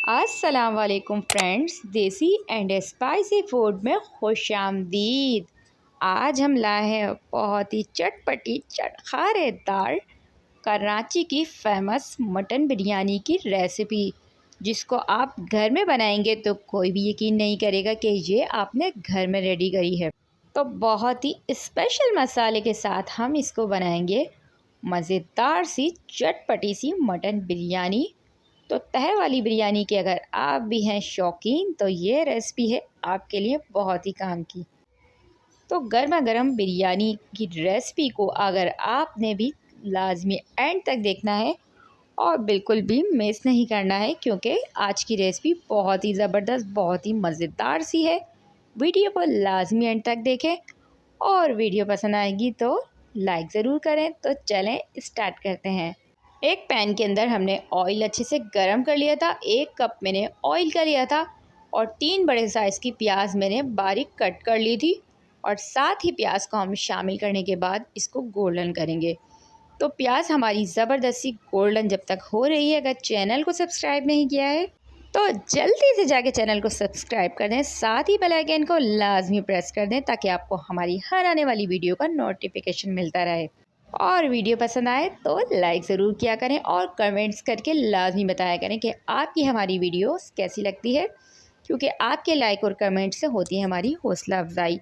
अस्सलाम वालेकुम फ्रेंड्स, देसी एंड स्पाइसी फूड में खुशामदीद। आज हम लाए हैं बहुत ही चटपटी चटखारेदार कराची की फेमस मटन बिरयानी की रेसिपी, जिसको आप घर में बनाएंगे तो कोई भी यकीन नहीं करेगा कि ये आपने घर में रेडी करी है। तो बहुत ही स्पेशल मसाले के साथ हम इसको बनाएंगे मज़ेदार सी चटपटी सी मटन बिरयानी। तो तह वाली बिरयानी के अगर आप भी हैं शौकीन तो ये रेसिपी है आपके लिए बहुत ही काम की। तो गर्मा गर्म बिरयानी की रेसिपी को अगर आपने भी लाजमी एंड तक देखना है और बिल्कुल भी मिस नहीं करना है, क्योंकि आज की रेसिपी बहुत ही ज़बरदस्त, बहुत ही मज़ेदार सी है। वीडियो को लाजमी एंड तक देखें और वीडियो पसंद आएगी तो लाइक ज़रूर करें। तो चलें स्टार्ट करते हैं। एक पैन के अंदर हमने ऑयल अच्छे से गरम कर लिया था। 1 कप मैंने ऑयल का लिया था और 3 बड़े साइज़ की प्याज मैंने बारीक कट कर ली थी। और साथ ही प्याज को हम शामिल करने के बाद इसको गोल्डन करेंगे। तो प्याज हमारी ज़बरदस्ती गोल्डन जब तक हो रही है, अगर चैनल को सब्सक्राइब नहीं किया है तो जल्दी से जाके चैनल को सब्सक्राइब कर दें, साथ ही बेल आइकन को लाजमी प्रेस कर दें ताकि आपको हमारी हर आने वाली वीडियो का नोटिफिकेशन मिलता रहे। और वीडियो पसंद आए तो लाइक ज़रूर किया करें और कमेंट्स करके लाजमी बताया करें कि आपकी हमारी वीडियोस कैसी लगती है, क्योंकि आपके लाइक और कमेंट से होती है हमारी हौसला अफजाई।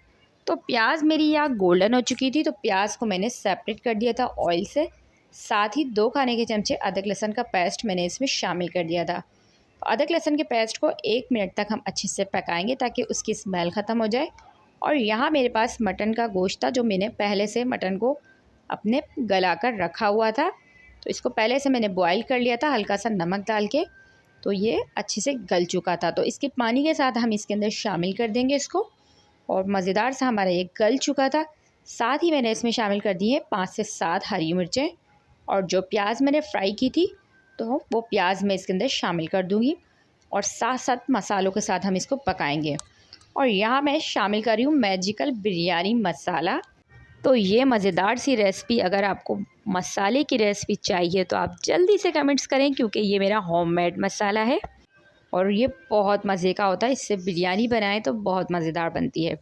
तो प्याज मेरी यहाँ गोल्डन हो चुकी थी, तो प्याज को मैंने सेपरेट कर दिया था ऑयल से। साथ ही 2 खाने के चमचे अदरक लहसुन का पेस्ट मैंने इसमें शामिल कर दिया था। अदरक लहसुन के पेस्ट को 1 मिनट तक हम अच्छे से पकाएंगे ताकि उसकी स्मेल ख़त्म हो जाए। और यहाँ मेरे पास मटन का गोश्त था, जो मैंने पहले से मटन को अपने गला कर रखा हुआ था। तो इसको पहले से मैंने बॉईल कर लिया था हल्का सा नमक डाल के। तो ये अच्छे से गल चुका था, तो इसके पानी के साथ हम इसके अंदर शामिल कर देंगे इसको। और मज़ेदार सा हमारा ये गल चुका था। साथ ही मैंने इसमें शामिल कर दी है 5 से 7 हरी मिर्चें। और जो प्याज मैंने फ्राई की थी तो वो प्याज मैं इसके अंदर शामिल कर दूँगी। और साथ साथ मसालों के साथ हम इसको पकाएंगे। और यहाँ मैं शामिल कर रही हूँ मैजिकल बिरयानी मसाला। तो ये मज़ेदार सी रेसिपी, अगर आपको मसाले की रेसिपी चाहिए तो आप जल्दी से कमेंट्स करें, क्योंकि ये मेरा होममेड मसाला है और ये बहुत मज़े का होता है। इससे बिरयानी बनाएं तो बहुत मज़ेदार बनती है।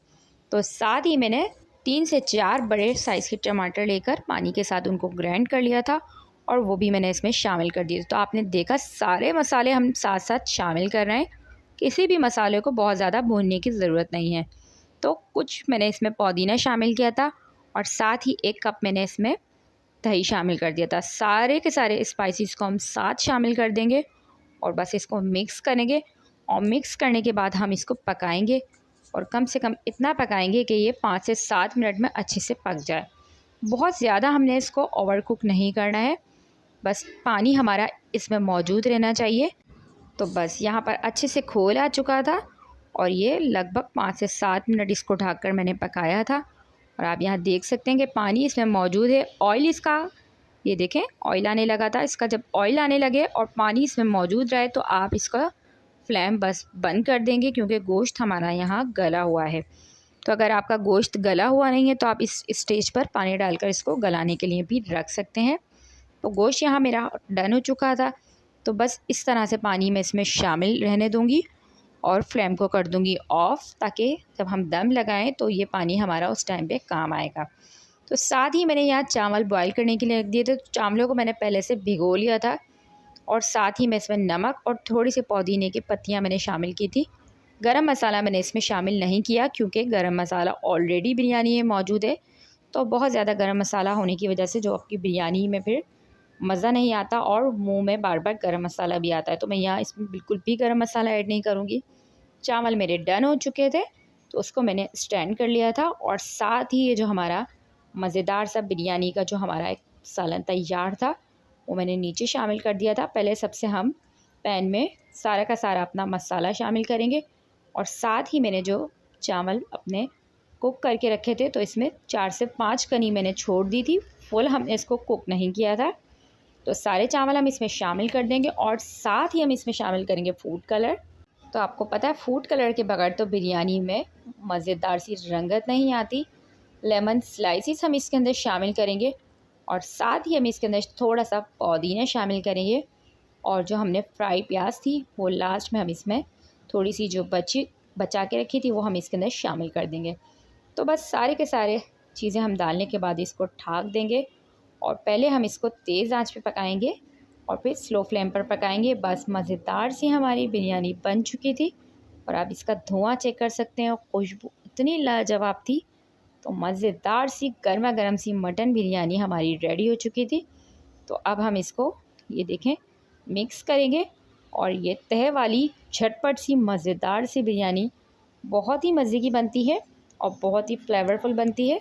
तो साथ ही मैंने 3 से 4 बड़े साइज़ के टमाटर लेकर पानी के साथ उनको ग्राइंड कर लिया था और वो भी मैंने इसमें शामिल कर दिए। तो आपने देखा सारे मसाले हम साथ साथ शामिल कर रहे हैं, किसी भी मसाले को बहुत ज़्यादा भूनने की ज़रूरत नहीं है। तो कुछ मैंने इसमें पुदीना शामिल किया था और साथ ही 1 कप मैंने इसमें दही शामिल कर दिया था। सारे के सारे स्पाइसेस को हम साथ शामिल कर देंगे और बस इसको मिक्स करेंगे। और मिक्स करने के बाद हम इसको पकाएंगे और कम से कम इतना पकाएंगे कि ये 5 से 7 मिनट में अच्छे से पक जाए। बहुत ज़्यादा हमने इसको ओवर कुक नहीं करना है, बस पानी हमारा इसमें मौजूद रहना चाहिए। तो बस यहाँ पर अच्छे से खोल आ चुका था और ये लगभग 5 से 7 मिनट इसको ढककर मैंने पकाया था। और आप यहाँ देख सकते हैं कि पानी इसमें मौजूद है। ऑयल इसका, ये देखें ऑयल आने लगा था। इसका जब ऑयल आने लगे और पानी इसमें मौजूद रहे तो आप इसका फ्लेम बस बंद कर देंगे, क्योंकि गोश्त हमारा यहाँ गला हुआ है। तो अगर आपका गोश्त गला हुआ नहीं है तो आप इस स्टेज पर पानी डालकर इसको गलाने के लिए भी रख सकते हैं। तो गोश्त यहाँ मेरा डन हो चुका था। तो बस इस तरह से पानी में इसमें शामिल रहने दूँगी और फ्लेम को कर दूंगी ऑफ़, ताकि जब हम दम लगाएं तो ये पानी हमारा उस टाइम पे काम आएगा। तो साथ ही मैंने यहाँ चावल बॉईल करने के लिए रख दिए थे। तो चावलों को मैंने पहले से भिगो लिया था और साथ ही मैं इसमें नमक और थोड़ी सी पुदीने की पत्तियाँ मैंने शामिल की थी। गरम मसाला मैंने इसमें शामिल नहीं किया, क्योंकि गरम मसाला ऑलरेडी बिरयानी में मौजूद है। तो बहुत ज़्यादा गरम मसाला होने की वजह से जो आपकी बिरयानी में फिर मज़ा नहीं आता और मुंह में बार बार गरम मसाला भी आता है। तो मैं यहाँ इसमें बिल्कुल भी गरम मसाला ऐड नहीं करूँगी। चावल मेरे डन हो चुके थे तो उसको मैंने स्टैंड कर लिया था। और साथ ही ये जो हमारा मज़ेदार सा बिरयानी का जो हमारा एक सालन तैयार था वो मैंने नीचे शामिल कर दिया था। पहले सबसे हम पैन में सारा का सारा अपना मसाला शामिल करेंगे और साथ ही मैंने जो चावल अपने कुक करके रखे थे तो इसमें 4 से 5 कनी मैंने छोड़ दी थी, फुल हमने इसको कुक नहीं किया था। तो सारे चावल हम इसमें शामिल कर देंगे और साथ ही हम इसमें शामिल करेंगे फूड कलर। तो आपको पता है फूड कलर के बगैर तो बिरयानी में मज़ेदार सी रंगत नहीं आती। लेमन स्लाइसिस हम इसके अंदर शामिल करेंगे और साथ ही हम इसके अंदर थोड़ा सा पुदीना शामिल करेंगे। और जो हमने फ्राई प्याज थी वो लास्ट में हम इसमें थोड़ी सी जो बचा के रखी थी वो हम इसके अंदर शामिल कर देंगे। तो बस सारे के सारे चीज़ें हम डालने के बाद इसको ढक देंगे और पहले हम इसको तेज़ आंच पे पकाएंगे और फिर स्लो फ्लेम पर पकाएंगे। बस मज़ेदार सी हमारी बिरयानी बन चुकी थी और आप इसका धुआं चेक कर सकते हैं और खुशबू इतनी लाजवाब थी। तो मज़ेदार सी गर्मा गर्म सी मटन बिरयानी हमारी रेडी हो चुकी थी। तो अब हम इसको ये देखें मिक्स करेंगे और ये तह वाली झटपट सी मज़ेदार सी बिरयानी बहुत ही मज़े की बनती है और बहुत ही फ्लेवरफुल बनती है।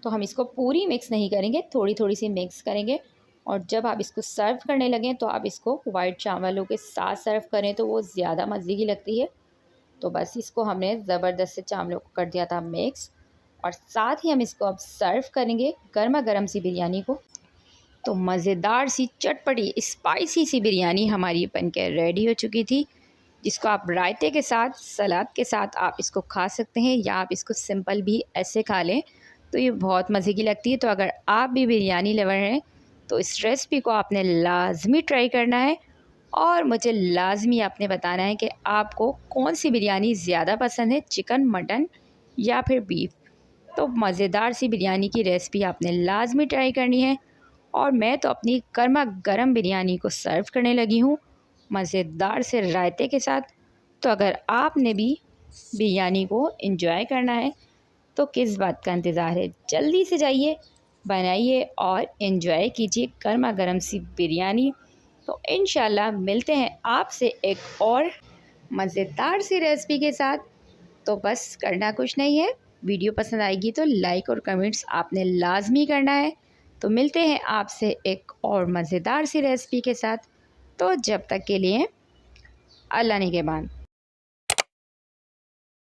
तो हम इसको पूरी मिक्स नहीं करेंगे, थोड़ी थोड़ी सी मिक्स करेंगे और जब आप इसको सर्व करने लगें तो आप इसको वाइट चावलों के साथ सर्व करें तो वो ज़्यादा मज़े की लगती है। तो बस इसको हमने ज़बरदस्त से चावलों को कर दिया था मिक्स और साथ ही हम इसको अब सर्व करेंगे गर्मा गर्म सी बिरयानी को। तो मज़ेदार सी चटपटी स्पाइसी सी बिरयानी हमारी बनके रेडी हो चुकी थी, जिसको आप रायते के साथ सलाद के साथ आप इसको खा सकते हैं या आप इसको सिंपल भी ऐसे खा लें तो ये बहुत मज़े की लगती है। तो अगर आप भी बिरयानी लवर हैं तो इस रेसिपी को आपने लाजमी ट्राई करना है और मुझे लाजमी आपने बताना है कि आपको कौन सी बिरयानी ज़्यादा पसंद है, चिकन, मटन या फिर बीफ। तो मज़ेदार सी बिरयानी की रेसिपी आपने लाजमी ट्राई करनी है और मैं तो अपनी गर्मा गर्म बिरयानी को सर्व करने लगी हूँ मज़ेदार से रायते के साथ। तो अगर आपने भी बिरयानी को एंजॉय करना है तो किस बात का इंतज़ार है, जल्दी से जाइए बनाइए और एंजॉय कीजिए गर्मा गर्म सी बिरयानी। तो इंशाल्लाह मिलते हैं आपसे एक और मज़ेदार सी रेसिपी के साथ। तो बस करना कुछ नहीं है, वीडियो पसंद आएगी तो लाइक और कमेंट्स आपने लाजमी करना है। तो मिलते हैं आपसे एक और मज़ेदार सी रेसिपी के साथ। तो जब तक के लिए अल्लाह निगहबान।